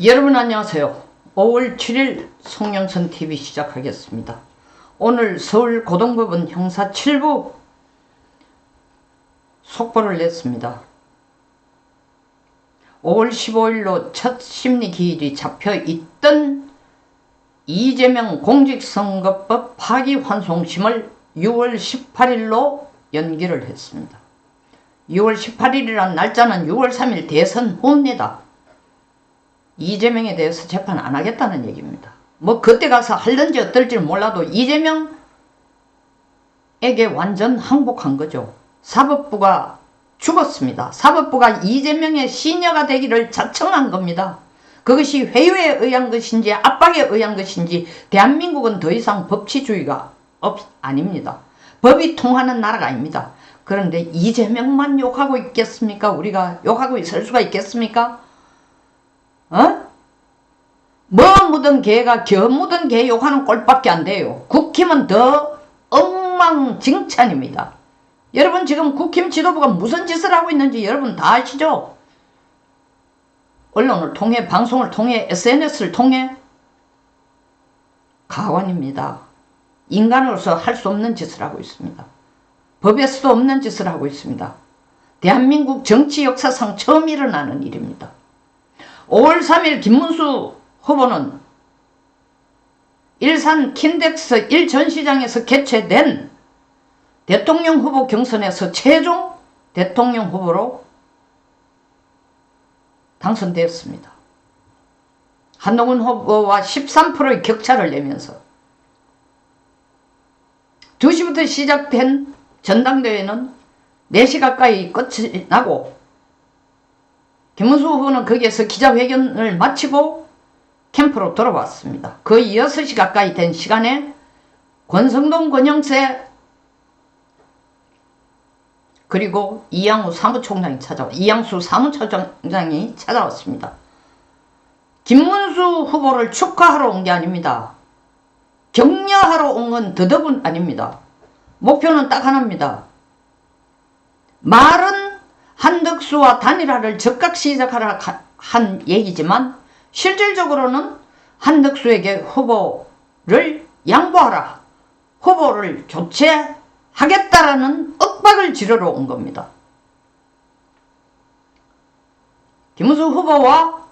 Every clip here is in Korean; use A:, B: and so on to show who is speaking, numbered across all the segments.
A: 여러분 안녕하세요. 5월 7일 송영선TV 시작하겠습니다. 오늘 서울고등법원 형사 7부 속보를 냈습니다. 5월 15일로 첫 심리기일이 잡혀있던 이재명 공직선거법 파기환송심을 6월 18일로 연기를 했습니다. 6월 18일이란 날짜는 6월 3일 대선 후입니다. 이재명에 대해서 재판 안 하겠다는 얘기입니다. 뭐 그때 가서 할는지 어떨지 몰라도 이재명에게 완전 항복한 거죠. 사법부가 죽었습니다. 사법부가 이재명의 시녀가 되기를 자청한 겁니다. 그것이 회유에 의한 것인지 압박에 의한 것인지 대한민국은 더 이상 법치주의가 아닙니다. 법이 통하는 나라가 아닙니다. 그런데 이재명만 욕하고 있겠습니까? 우리가 욕하고 있을 수가 있겠습니까? 뭐 묻은 개가 겨 묻은 개 욕하는 꼴밖에 안 돼요. 국힘은 더 엉망진창입니다. 여러분 지금 국힘 지도부가 무슨 짓을 하고 있는지 여러분 다 아시죠? 언론을 통해 방송을 통해 SNS를 통해 가관입니다. 인간으로서 할 수 없는 짓을 하고 있습니다. 법에서도 없는 짓을 하고 있습니다. 대한민국 정치 역사상 처음 일어나는 일입니다. 5월 3일 김문수 후보는 일산 킨덱스 1전시장에서 개최된 대통령 후보 경선에서 최종 대통령 후보로 당선되었습니다. 한동훈 후보와 13%의 격차를 내면서 2시부터 시작된 전당대회는 4시 가까이 끝이 나고 김문수 후보는 거기에서 기자회견을 마치고 캠프로 돌아왔습니다. 거의 6시 가까이 된 시간에 권성동 권영세 그리고 이양수 사무총장이 찾아왔습니다. 김문수 후보를 축하하러 온 게 아닙니다. 격려하러 온 건 더더군 아닙니다. 목표는 딱 하나입니다. 말은 한덕수와 단일화를 즉각 시작하라 한 얘기지만 실질적으로는 한덕수에게 후보를 양보하라, 후보를 교체하겠다라는 윽박을 지르러 온 겁니다. 김문수 후보와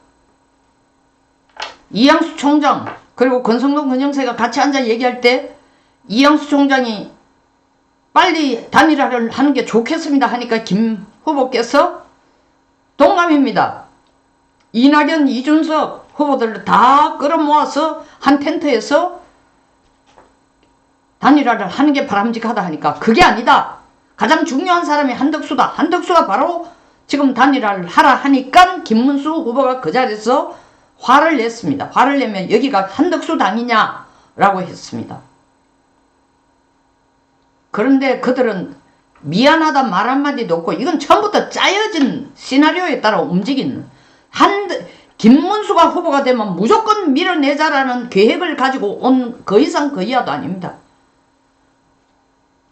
A: 이양수 총장 그리고 권성동 권영세가 같이 앉아 얘기할 때 이양수 총장이 빨리 단일화를 하는 게 좋겠습니다 하니까 김 후보께서 동감입니다. 이낙연, 이준석 후보들을 다 끌어모아서 한 텐트에서 단일화를 하는 게 바람직하다 하니까 그게 아니다. 가장 중요한 사람이 한덕수다. 한덕수가 바로 지금 단일화를 하라 하니까 김문수 후보가 그 자리에서 화를 냈습니다. 화를 내면 여기가 한덕수 당이냐 라고 했습니다. 그런데 그들은 미안하다 말 한마디도 없고 이건 처음부터 짜여진 시나리오에 따라 움직이는 김문수가 후보가 되면 무조건 밀어내자라는 계획을 가지고 온 그 이상 그 이하도 아닙니다.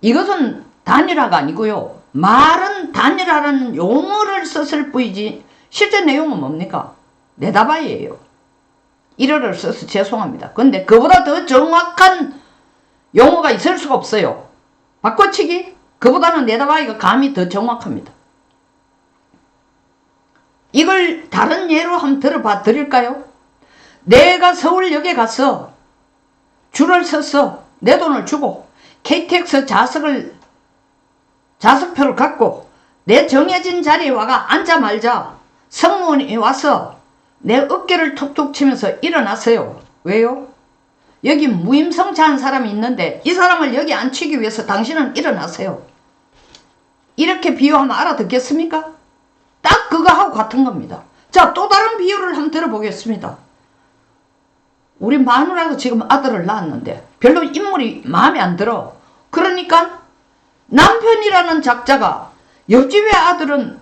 A: 이것은 단일화가 아니고요. 말은 단일화라는 용어를 썼을 뿐이지 실제 내용은 뭡니까? 내다바이예요. 일어를 써서 죄송합니다. 그런데 그보다 더 정확한 용어가 있을 수가 없어요. 바꿔치기? 그보다는 내다바이가 감이 더 정확합니다. 이걸 다른 예로 한번 들어봐 드릴까요? 내가 서울역에 가서 줄을 서서 내 돈을 주고 KTX 좌석표를 갖고 내 정해진 자리에 와가 앉자마자 승무원이 와서 내 어깨를 툭툭 치면서 일어나세요. 왜요? 여기 무임승차한 사람이 있는데 이 사람을 여기 앉히기 위해서 당신은 일어나세요. 이렇게 비유하면 알아듣겠습니까? 딱 그거하고 같은 겁니다. 자, 또 다른 비유를 한번 들어보겠습니다. 우리 마누라도 지금 아들을 낳았는데 별로 인물이 마음에 안 들어. 그러니까 남편이라는 작자가 옆집의 아들은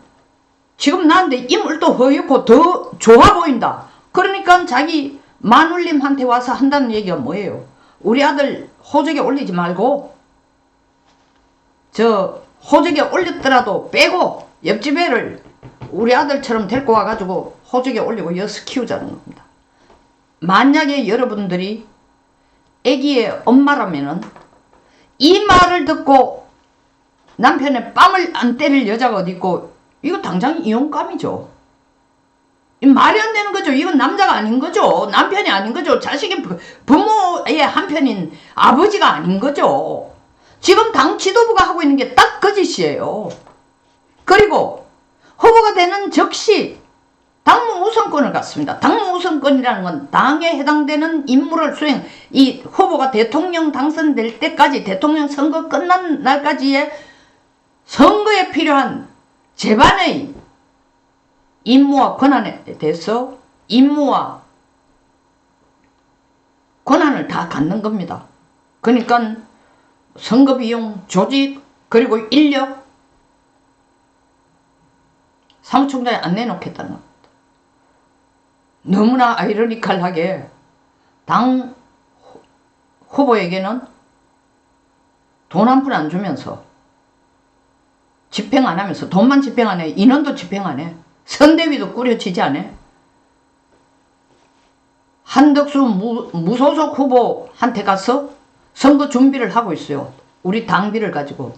A: 지금 나한테 인물도 허옇고 더 좋아 보인다. 그러니까 자기 마눌님한테 와서 한다는 얘기가 뭐예요? 우리 아들 호적에 올리지 말고 저 호적에 올렸더라도 빼고 옆집 애를 우리 아들처럼 데리고 와가지고 호적에 올리고 여기서 키우자는 겁니다. 만약에 여러분들이 애기의 엄마라면은 이 말을 듣고 남편의 뺨을 안 때릴 여자가 어디 있고, 이거 당장 이혼감이죠. 말이 안 되는 거죠. 이건 남자가 아닌 거죠. 남편이 아닌 거죠. 자식의 부모의 한편인 아버지가 아닌 거죠. 지금 당 지도부가 하고 있는 게 딱 그 짓이에요. 그리고 후보가 되는 즉시 당무 우선권을 갖습니다. 당무 우선권이라는 건 당에 해당되는 임무를 수행, 이 후보가 대통령 당선될 때까지, 대통령 선거 끝난 날까지의 선거에 필요한 제반의 임무와 권한에 대해서 임무와 권한을 다 갖는 겁니다. 그러니까 선거 비용, 조직, 그리고 인력, 사무총장이 안 내놓겠다는 겁니다. 너무나 아이러니컬하게 당 후보에게는 돈 한 푼 안 주면서 집행 안 하면서, 돈만 집행 안 해, 인원도 집행 안 해, 선대위도 꾸려지지 않아. 한덕수 무소속 후보한테 가서 선거 준비를 하고 있어요. 우리 당비를 가지고.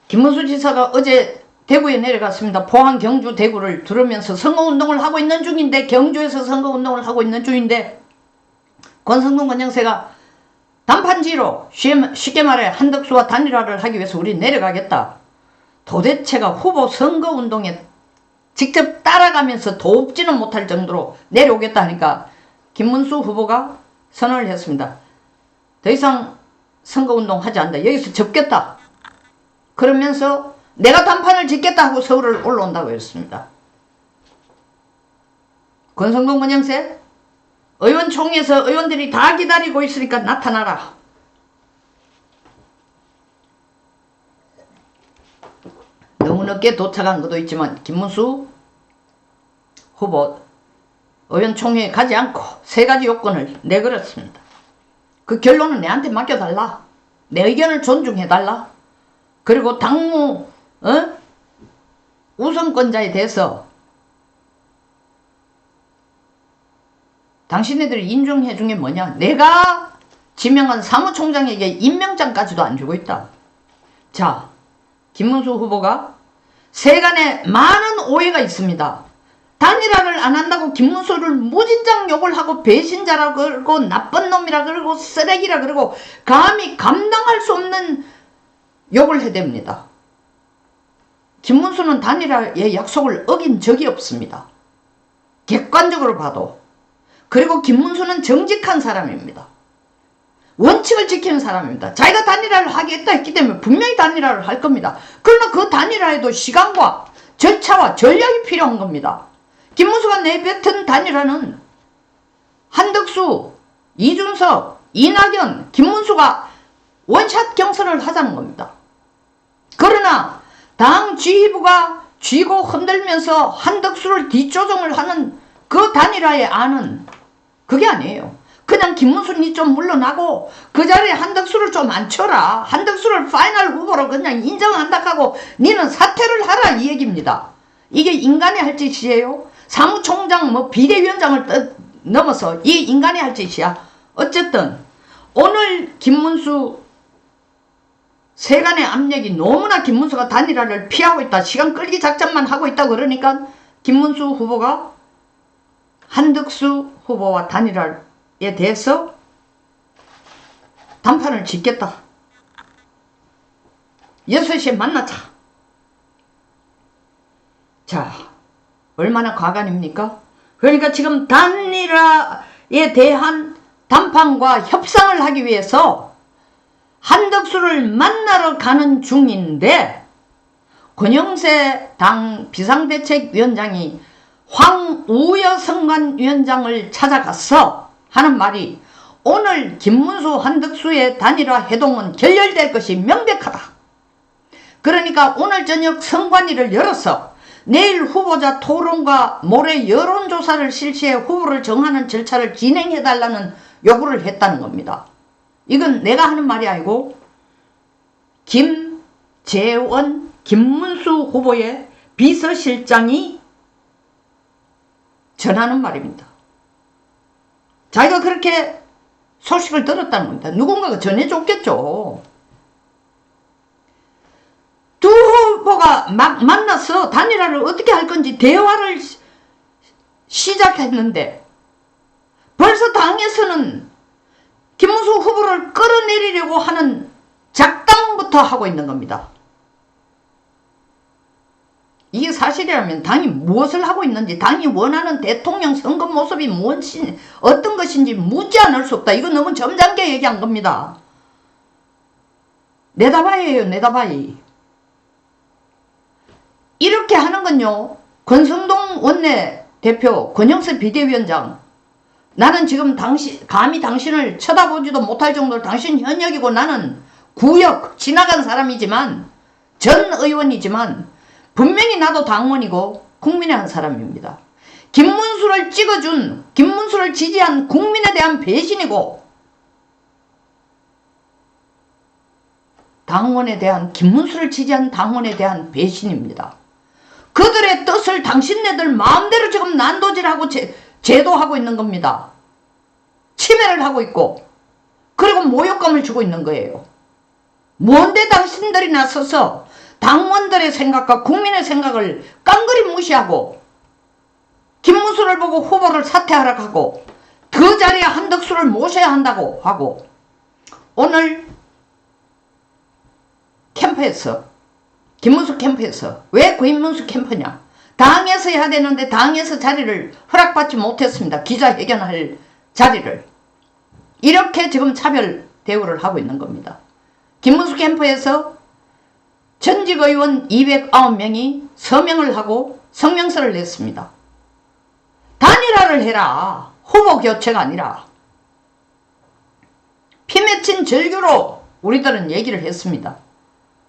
A: 김문수 지사가 어제 대구에 내려갔습니다. 포항, 경주, 대구를 들으면서 선거운동을 하고 있는 중인데, 경주에서 선거운동을 하고 있는 중인데, 권성동 권영세가 단판지로 쉽게 말해 한덕수와 단일화를 하기 위해서 우리 내려가겠다. 도대체가 후보 선거운동에 직접 따라가면서 돕지는 못할 정도로 내려오겠다 하니까 김문수 후보가 선언을 했습니다. 더 이상 선거운동 하지 않는다. 여기서 접겠다. 그러면서 내가 단판을 짓겠다 하고 서울을 올라온다고 했습니다. 권성동 권영세, 의원총회에서 의원들이 다 기다리고 있으니까 나타나라. 너무 늦게 도착한 것도 있지만 김문수 후보 의원총회에 가지 않고 3가지 요건을 내걸었습니다. 그 결론은 내한테 맡겨달라. 내 의견을 존중해달라. 그리고 당무 우선권자에 대해서 당신네들이 인정해 준 게 뭐냐? 내가 지명한 사무총장에게 임명장까지도 안 주고 있다. 자, 김문수 후보가 세간에 많은 오해가 있습니다. 단일화를 안 한다고 김문수를 무진장 욕을 하고 배신자라 그러고 나쁜 놈이라 그러고 쓰레기라 그러고 감히 감당할 수 없는 욕을 해댑니다. 김문수는 단일화의 약속을 어긴 적이 없습니다. 객관적으로 봐도. 그리고 김문수는 정직한 사람입니다. 원칙을 지키는 사람입니다. 자기가 단일화를 하겠다 했기 때문에 분명히 단일화를 할 겁니다. 그러나 그 단일화에도 시간과 절차와 전략이 필요한 겁니다. 김문수가 내뱉은 단일화는 한덕수, 이준석, 이낙연, 김문수가 원샷 경선을 하자는 겁니다. 그러나 당 지휘부가 쥐고 흔들면서 한덕수를 뒷조정을 하는 그 단일화의 안은 그게 아니에요. 그냥 김문수 니 좀 물러나고 그 자리에 한덕수를 좀 앉혀라. 한덕수를 파이널 후보로 그냥 인정한다 하고 니는 사퇴를 하라, 이 얘기입니다. 이게 인간이 할 짓이에요. 사무총장 비대위원장을 넘어서 이 인간이 할 짓이야. 어쨌든 오늘 김문수 세간의 압력이 너무나 김문수가 단일화를 피하고 있다. 시간 끌기 작전만 하고 있다. 그러니까 김문수 후보가 한덕수 후보와 단일화에 대해서 단판을 짓겠다. 6시에 만나자. 자, 얼마나 과간입니까? 그러니까 지금 단일화에 대한 담판과 협상을 하기 위해서 한덕수를 만나러 가는 중인데, 권영세 당 비상대책위원장이 황우여 선관위원장을 찾아가서 하는 말이, 오늘 김문수 한덕수의 단일화 해동은 결렬될 것이 명백하다. 그러니까 오늘 저녁 선관위를 열어서 내일 후보자 토론과 모레 여론조사를 실시해 후보를 정하는 절차를 진행해달라는 요구를 했다는 겁니다. 이건 내가 하는 말이 아니고 김재원 김문수 후보의 비서실장이 전하는 말입니다. 자기가 그렇게 소식을 들었다는 겁니다. 누군가가 전해줬겠죠. 두 후보가 막 만나서 단일화를 어떻게 할 건지 대화를 시작했는데 벌써 당에서는 김문수 후보를 끌어내리려고 하는 작당부터 하고 있는 겁니다. 이게 사실이라면 당이 무엇을 하고 있는지, 당이 원하는 대통령 선거 모습이 무엇인지, 어떤 것인지 묻지 않을 수 없다. 이거 너무 점잖게 얘기한 겁니다. 내다봐야해요. 내다봐야. 이렇게 하는 건요, 권성동 원내대표, 권영세 비대위원장, 나는 지금 감히 당신을 쳐다보지도 못할 정도로 당신 현역이고 나는 구역 지나간 사람이지만, 전 의원이지만 분명히 나도 당원이고 국민의 한 사람입니다. 김문수를 찍어준, 김문수를 지지한 국민에 대한 배신이고 당원에 대한, 김문수를 지지한 당원에 대한 배신입니다. 그들의 뜻을 당신네들 마음대로 지금 난도질하고 제도하고 있는 겁니다. 침해를 하고 있고 그리고 모욕감을 주고 있는 거예요. 뭔데 당신들이 나서서 당원들의 생각과 국민의 생각을 깡그리 무시하고 김문수를 보고 후보를 사퇴하라고 하고 그 자리에 한덕수를 모셔야 한다고 하고 오늘 캠프에서, 김문수 캠프에서, 왜 김문수 캠프냐, 당에서 해야 되는데 당에서 자리를 허락받지 못했습니다. 기자회견할 자리를. 이렇게 지금 차별 대우를 하고 있는 겁니다. 김문수 캠프에서 전직 의원 209명이 서명을 하고 성명서를 냈습니다. 단일화를 해라. 후보 교체가 아니라. 피 맺힌 절규로 우리들은 얘기를 했습니다.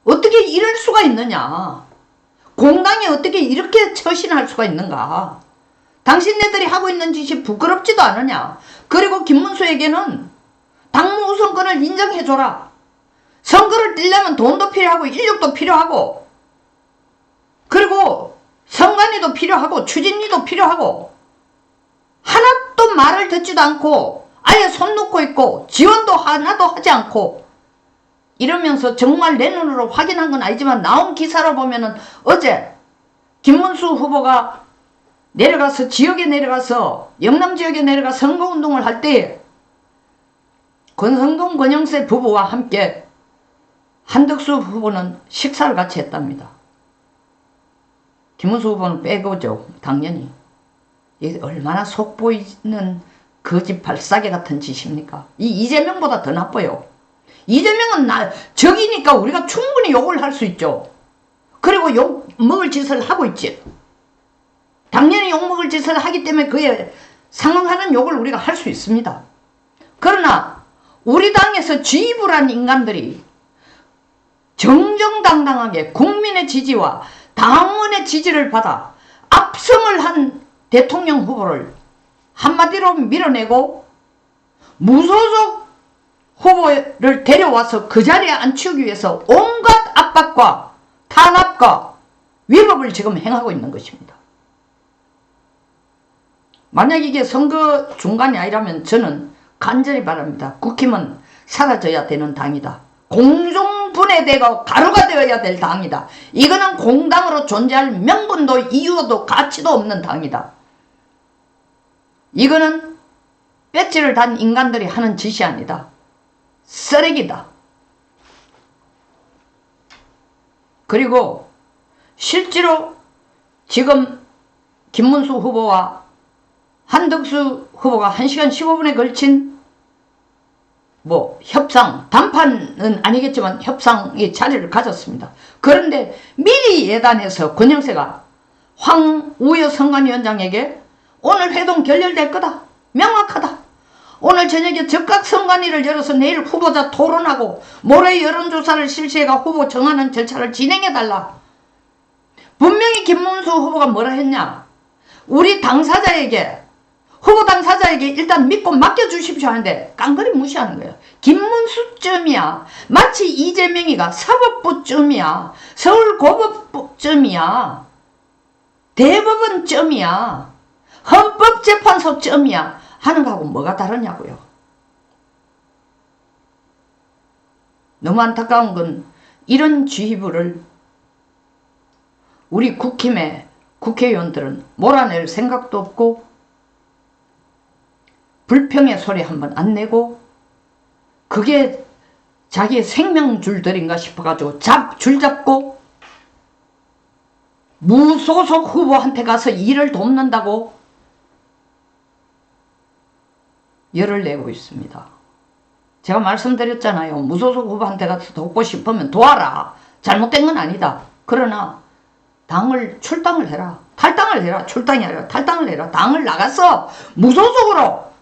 A: 어떻게 이럴 수가 있느냐. 공당이 어떻게 이렇게 처신할 수가 있는가. 당신네들이 하고 있는 짓이 부끄럽지도 않으냐. 그리고 김문수에게는 당무 우선권을 인정해줘라. 선거를 뛰려면 돈도 필요하고 인력도 필요하고 그리고 선관위도 필요하고 추진위도 필요하고 하나도 말을 듣지도 않고 아예 손 놓고 있고 지원도 하나도 하지 않고 이러면서 정말 내 눈으로 확인한 건 아니지만 나온 기사로 보면은 어제 김문수 후보가 내려가서 지역에 내려가서 영남 지역에 내려가 선거운동을 할 때 권성동 권영세 부부와 함께 한덕수 후보는 식사를 같이 했답니다. 김문수 후보는 빼고죠. 당연히. 이게 얼마나 속보이는 거짓 발사계 같은 짓입니까? 이 이재명보다 더 나빠요. 이재명은 적이니까 우리가 충분히 욕을 할 수 있죠. 그리고 욕 먹을 짓을 하고 있지. 당연히 욕 먹을 짓을 하기 때문에 그에 상응하는 욕을 우리가 할 수 있습니다. 그러나 우리 당에서 지휘부란 인간들이 정정당당하게 국민의 지지와 당원의 지지를 받아 압승을 한 대통령 후보를 한마디로 밀어내고 무소속 후보를 데려와서 그 자리에 앉히기 위해서 온갖 압박과 탄압과 위법을 지금 행하고 있는 것입니다. 만약 이게 선거 중간이 아니라면 저는 간절히 바랍니다. 국힘은 사라져야 되는 당이다. 공중분해되고 가루가 되어야 될 당이다. 이거는 공당으로 존재할 명분도 이유도 가치도 없는 당이다. 이거는 배지를 단 인간들이 하는 짓이 아니다. 쓰레기다. 그리고 실제로 지금 김문수 후보와 한덕수 후보가 1시간 15분에 걸친 협상, 단판은 아니겠지만 협상의 자리를 가졌습니다. 그런데 미리 예단해서 권영세가 황우여 선관위원장에게 오늘 회동 결렬될 거다. 명확하다. 오늘 저녁에 적각 선관위를 열어서 내일 후보자 토론하고 모레 여론조사를 실시해가 후보 정하는 절차를 진행해달라. 분명히 김문수 후보가 뭐라 했냐. 우리 당사자에게, 후보 당사자에게 일단 믿고 맡겨주십시오 하는데 깡그리 무시하는 거예요. 김문수쯤이야. 마치 이재명이가 사법부쯤이야. 서울고법부쯤이야. 대법원쯤이야. 헌법재판소점이야 하는 거하고 뭐가 다르냐고요. 너무 안타까운 건 이런 지휘부를 우리 국힘의 국회의원들은 몰아낼 생각도 없고 불평의 소리 한번 안 내고 그게 자기의 생명줄들인가 싶어가지고 줄 잡고 무소속 후보한테 가서 일을 돕는다고 열을 내고 있습니다. 제가 말씀드렸잖아요. 무소속 후보한테 가서 돕고 싶으면 도와라. 잘못된 건 아니다. 그러나 당을 출당을 해라. 탈당을 해라. 출당이 아니라 탈당을 해라. 당을 나가서 무소속으로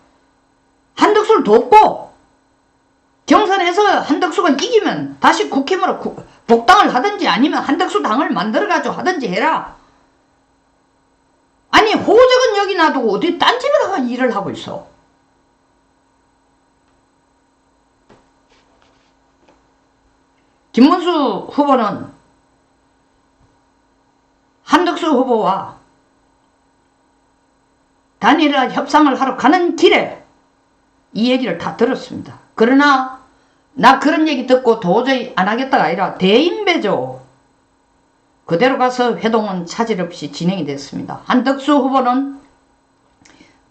A: 한덕수를 돕고 경선에서 한덕수가 이기면 다시 국힘으로 복당을 하든지 아니면 한덕수 당을 만들어가지고 하든지 해라. 아니 호적은 여기 놔두고 어디 딴 집에 가서 일을 하고 있어. 김문수 후보는 한덕수 후보와 단일화 협상을 하러 가는 길에 이 얘기를 다 들었습니다. 그러나 나 그런 얘기 듣고 도저히 안 하겠다가 아니라 대인배죠. 그대로 가서 회동은 차질 없이 진행이 됐습니다. 한덕수 후보는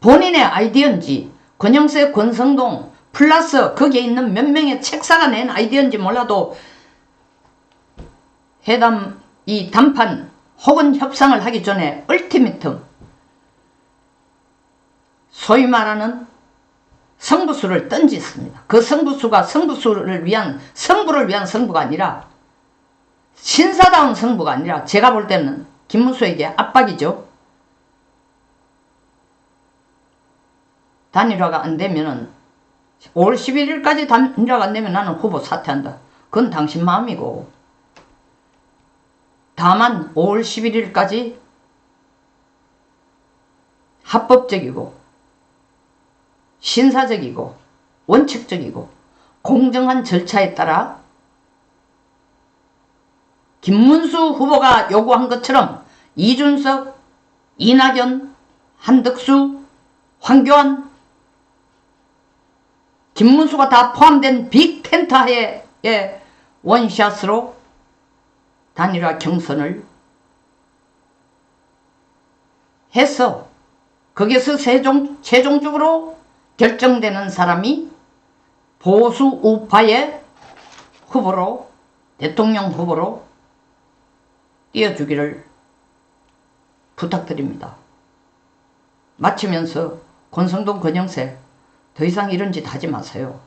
A: 본인의 아이디어인지 권영세, 권성동 플러스 거기에 있는 몇 명의 책사가 낸 아이디어인지 몰라도 회담, 이 담판 혹은 협상을 하기 전에 얼티미텀 소위 말하는 승부수를 던졌습니다. 그 승부수가 승부를 위한 승부가 아니라 신사다운 승부가 아니라 제가 볼 때는 김문수에게 압박이죠. 단일화가 안 되면은 5월 11일까지 단일화가 안 되면 나는 후보 사퇴한다. 그건 당신 마음이고 다만 5월 11일까지 합법적이고 신사적이고 원칙적이고 공정한 절차에 따라 김문수 후보가 요구한 것처럼 이준석, 이낙연, 한덕수, 황교안, 김문수가 다 포함된 빅텐트 하에 원샷으로 단일화 경선을 해서 거기서 최종적으로 결정되는 사람이 보수 우파의 후보로 대통령 후보로 띄워주기를 부탁드립니다. 마치면서 권성동, 권영세 더 이상 이런 짓 하지 마세요.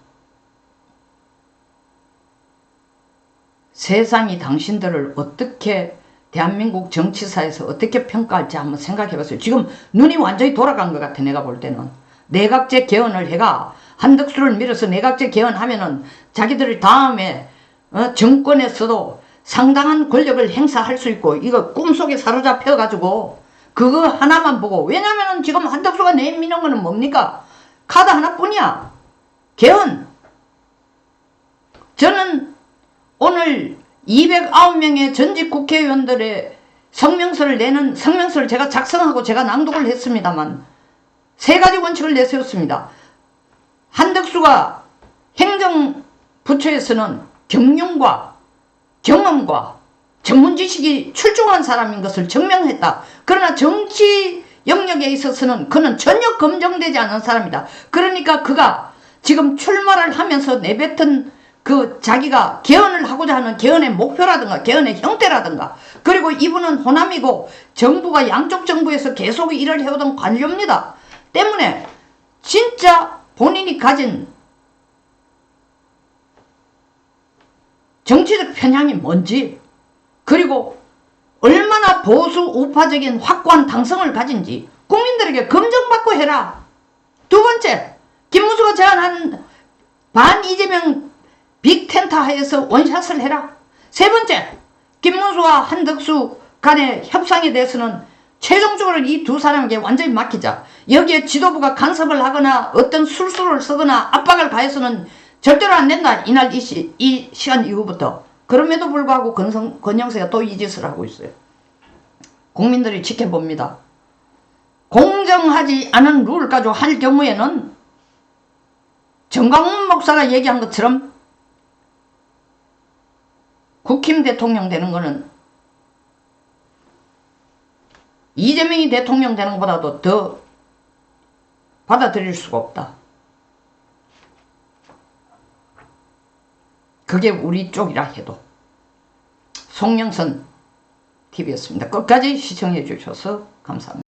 A: 세상이 당신들을 어떻게 대한민국 정치사에서 어떻게 평가할지 한번 생각해봤어요. 지금 눈이 완전히 돌아간 것 같아. 내가 볼 때는 내각제 개헌을 해가 한덕수를 밀어서 내각제 개헌하면은 자기들이 다음에 정권에서도 상당한 권력을 행사할 수 있고 이거 꿈속에 사로잡혀 가지고 그거 하나만 보고 왜냐면은 지금 한덕수가 내미는 거는 뭡니까? 카드 하나뿐이야. 개헌. 저는 오늘 209명의 전직 국회의원들의 성명서를 내는 성명서를 제가 작성하고 제가 낭독을 했습니다만 세 가지 원칙을 내세웠습니다. 한덕수가 행정부처에서는 경륜과 경험과 전문지식이 출중한 사람인 것을 증명했다. 그러나 정치 영역에 있어서는 그는 전혀 검증되지 않은 사람이다. 그러니까 그가 지금 출마를 하면서 내뱉은 그 자기가 개헌을 하고자 하는 개헌의 목표라든가 개헌의 형태라든가 그리고 이분은 호남이고 정부가 양쪽 정부에서 계속 일을 해오던 관료입니다. 때문에 진짜 본인이 가진 정치적 편향이 뭔지 그리고 얼마나 보수 우파적인 확고한 당성을 가진지 국민들에게 검증받고 해라. 두 번째, 김문수가 제안한 반 이재명 빅텐트 하에서 원샷을 해라. 세 번째, 김문수와 한덕수 간의 협상에 대해서는 최종적으로 이 두 사람에게 완전히 맡기자. 여기에 지도부가 간섭을 하거나 어떤 술수를 쓰거나 압박을 가해서는 절대로 안 된다. 이날 이 시간 이후부터. 그럼에도 불구하고 권영세가 또 이 짓을 하고 있어요. 국민들이 지켜봅니다. 공정하지 않은 룰 가지고 할 경우에는 정광훈 목사가 얘기한 것처럼 국힘 대통령 되는 거는 이재명이 대통령 되는 것보다도 더 받아들일 수가 없다. 그게 우리 쪽이라 해도. 송영선 TV였습니다. 끝까지 시청해 주셔서 감사합니다.